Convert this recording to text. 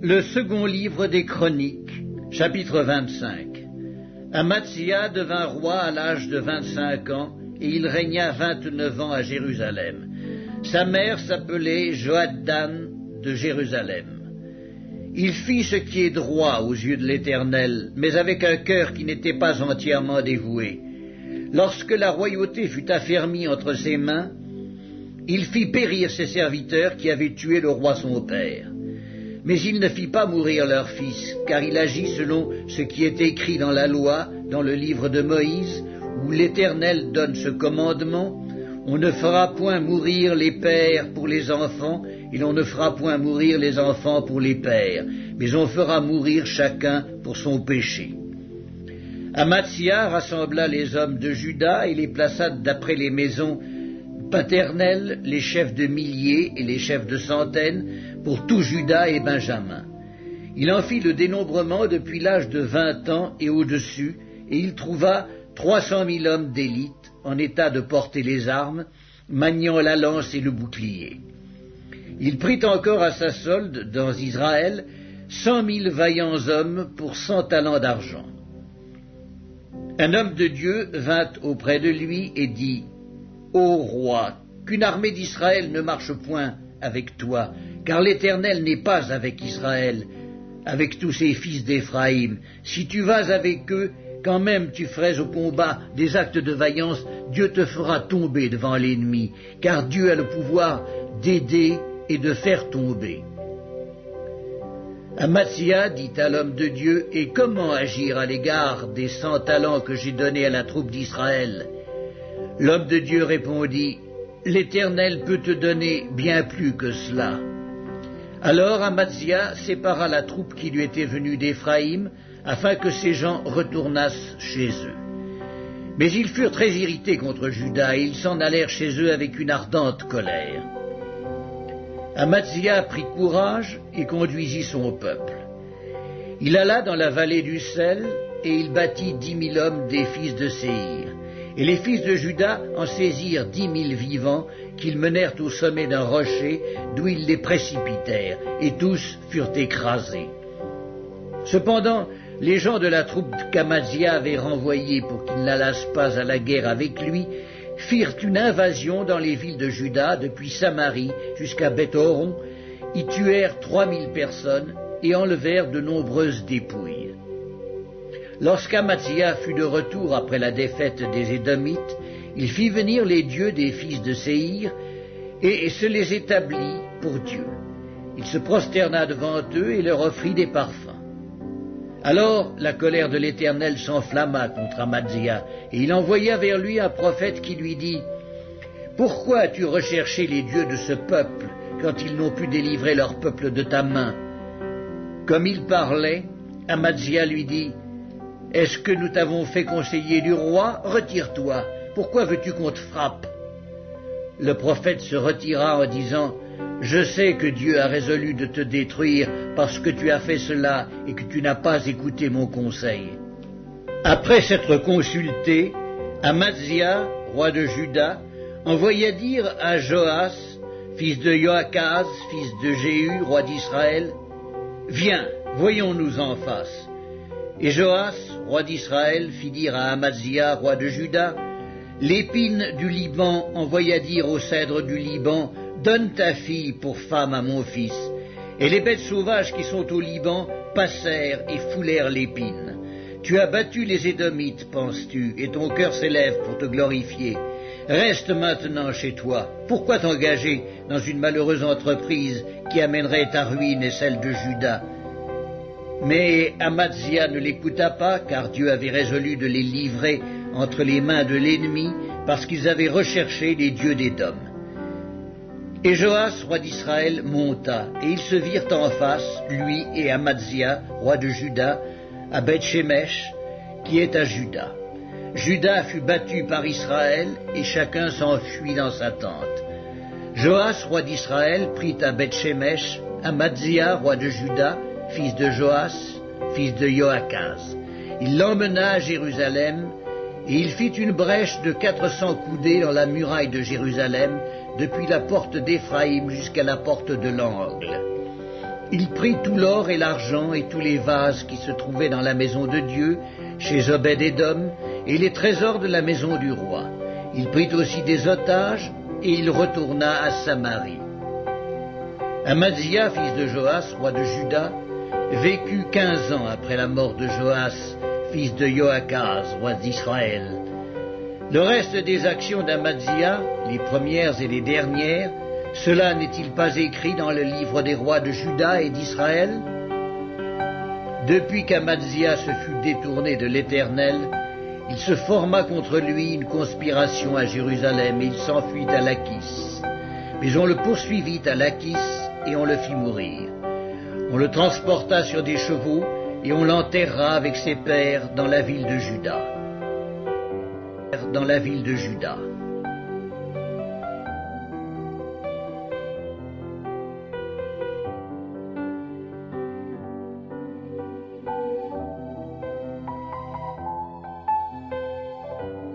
Le second livre des Chroniques, chapitre 25. Amatzia devint roi à l'âge de 25 ans, et il régna 29 ans à Jérusalem. Sa mère s'appelait Joaddan de Jérusalem. Il fit ce qui est droit aux yeux de l'Éternel, mais avec un cœur qui n'était pas entièrement dévoué. Lorsque la royauté fut affermie entre ses mains, il fit périr ses serviteurs qui avaient tué le roi son père. Mais il ne fit pas mourir leur fils, car il agit selon ce qui est écrit dans la loi, dans le livre de Moïse, où l'Éternel donne ce commandement: on ne fera point mourir les pères pour les enfants, et l'on ne fera point mourir les enfants pour les pères, mais on fera mourir chacun pour son péché. Amatzia rassembla les hommes de Juda et les plaça d'après les maisons paternelles, les chefs de milliers et les chefs de centaines, pour tout Juda et Benjamin. Il en fit le dénombrement depuis l'âge de 20 ans et au-dessus, et il trouva 300 000 hommes d'élite, en état de porter les armes, maniant la lance et le bouclier. Il prit encore à sa solde, dans Israël, 100 000 vaillants hommes pour 100 talents d'argent. Un homme de Dieu vint auprès de lui et dit: Ô roi, qu'une armée d'Israël ne marche point avec toi, car l'Éternel n'est pas avec Israël, avec tous ses fils d'Éphraïm. Si tu vas avec eux, quand même tu ferais au combat des actes de vaillance, Dieu te fera tomber devant l'ennemi, car Dieu a le pouvoir d'aider et de faire tomber. Amatzia dit à l'homme de Dieu: et comment agir à l'égard des 100 talents que j'ai donnés à la troupe d'Israël? L'homme de Dieu répondit: l'Éternel peut te donner bien plus que cela. Alors Amatzia sépara la troupe qui lui était venue d'Éphraïm, afin que ces gens retournassent chez eux. Mais ils furent très irrités contre Juda, et ils s'en allèrent chez eux avec une ardente colère. Amatzia prit courage et conduisit son peuple. Il alla dans la vallée du Sel, et il battit 10 000 hommes des fils de Séhir. Et les fils de Juda en saisirent 10 000 vivants, qu'ils menèrent au sommet d'un rocher, d'où ils les précipitèrent, et tous furent écrasés. Cependant, les gens de la troupe qu'Amatzia avait renvoyés pour qu'ils n'allassent pas à la guerre avec lui, firent une invasion dans les villes de Juda, depuis Samarie jusqu'à Beth-Horon, y tuèrent 3 000 personnes et enlevèrent de nombreuses dépouilles. Lorsqu'Amatzia fut de retour après la défaite des Édomites, il fit venir les dieux des fils de Séhir et se les établit pour Dieu. Il se prosterna devant eux et leur offrit des parfums. Alors la colère de l'Éternel s'enflamma contre Amatzia, et il envoya vers lui un prophète qui lui dit: pourquoi as-tu recherché les dieux de ce peuple quand ils n'ont pu délivrer leur peuple de ta main? Comme il parlait, Amatzia lui dit: est-ce que nous t'avons fait conseiller du roi? Retire-toi. Pourquoi veux-tu qu'on te frappe? Le prophète se retira en disant: je sais que Dieu a résolu de te détruire parce que tu as fait cela et que tu n'as pas écouté mon conseil. Après s'être consulté, Amatzia, roi de Juda, envoya dire à Joas, fils de Joachaz, fils de Jéhu, roi d'Israël: viens, voyons-nous en face. Et Joas, roi d'Israël, fit dire à Amatzia, roi de Juda: l'épine du Liban envoya dire au cèdre du Liban: donne ta fille pour femme à mon fils. Et les bêtes sauvages qui sont au Liban passèrent et foulèrent l'épine. Tu as battu les Édomites, penses-tu, et ton cœur s'élève pour te glorifier. Reste maintenant chez toi. Pourquoi t'engager dans une malheureuse entreprise qui amènerait ta ruine et celle de Juda? Mais Amatzia ne l'écouta pas, car Dieu avait résolu de les livrer entre les mains de l'ennemi, parce qu'ils avaient recherché les dieux d'Édom. Et Joas, roi d'Israël, monta, et ils se virent en face, lui et Amatzia, roi de Juda, à Beth-Shemesh, qui est à Juda. Juda fut battu par Israël, et chacun s'enfuit dans sa tente. Joas, roi d'Israël, prit à Beth-Shemesh Amatzia, roi de Juda, fils de Joas, fils de Joachaz. Il l'emmena à Jérusalem, et il fit une brèche de 400 coudées dans la muraille de Jérusalem, depuis la porte d'Éphraïm jusqu'à la porte de l'angle. Il prit tout l'or et l'argent et tous les vases qui se trouvaient dans la maison de Dieu, chez Obed-Édom, et les trésors de la maison du roi. Il prit aussi des otages, et il retourna à Samarie. Amazia, fils de Joas, roi de Juda, vécut 15 ans après la mort de Joas, fils de Joachaz, roi d'Israël. Le reste des actions d'Amazia, les premières et les dernières, cela n'est-il pas écrit dans le livre des rois de Juda et d'Israël? Depuis qu'Amazia se fut détourné de l'Éternel, il se forma contre lui une conspiration à Jérusalem et il s'enfuit à Lachis. Mais on le poursuivit à Lachis et on le fit mourir. On le transporta sur des chevaux et on l'enterra avec ses pères dans la ville de Juda.